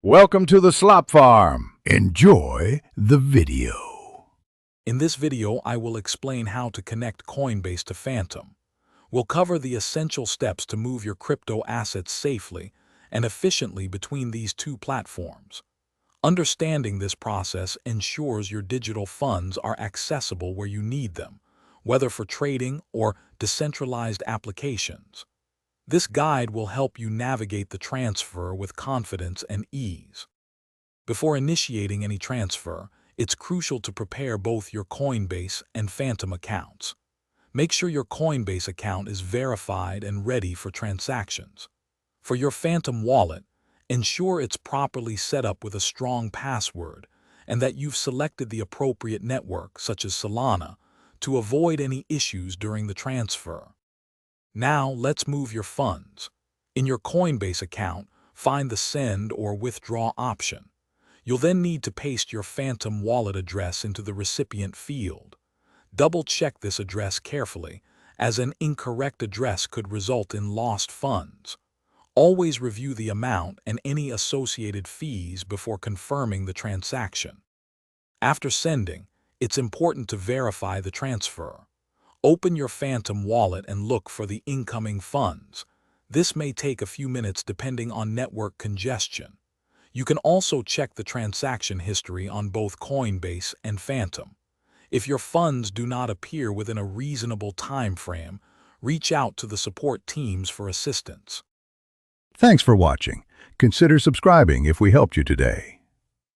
Welcome to the Slop Farm. Enjoy the video. In this video, I will explain how to connect Coinbase to Phantom. We'll cover the essential steps to move your crypto assets safely and efficiently between these two platforms. Understanding this process ensures your digital funds are accessible where you need them, whether for trading or decentralized applications. This guide will help you navigate the transfer with confidence and ease. Before initiating any transfer, it's crucial to prepare both your Coinbase and Phantom accounts. Make sure your Coinbase account is verified and ready for transactions. For your Phantom wallet, ensure it's properly set up with a strong password and that you've selected the appropriate network, such as Solana, to avoid any issues during the transfer. Now, let's move your funds. In your Coinbase account, find the Send or Withdraw option. You'll then need to paste your Phantom wallet address into the recipient field. Double-check this address carefully, as an incorrect address could result in lost funds. Always review the amount and any associated fees before confirming the transaction. After sending, it's important to verify the transfer. Open your Phantom wallet and look for the incoming funds. This may take a few minutes depending on network congestion. You can also check the transaction history on both Coinbase and Phantom. If your funds do not appear within a reasonable time frame, reach out to the support teams for assistance. Thanks for watching. Consider subscribing if we helped you today.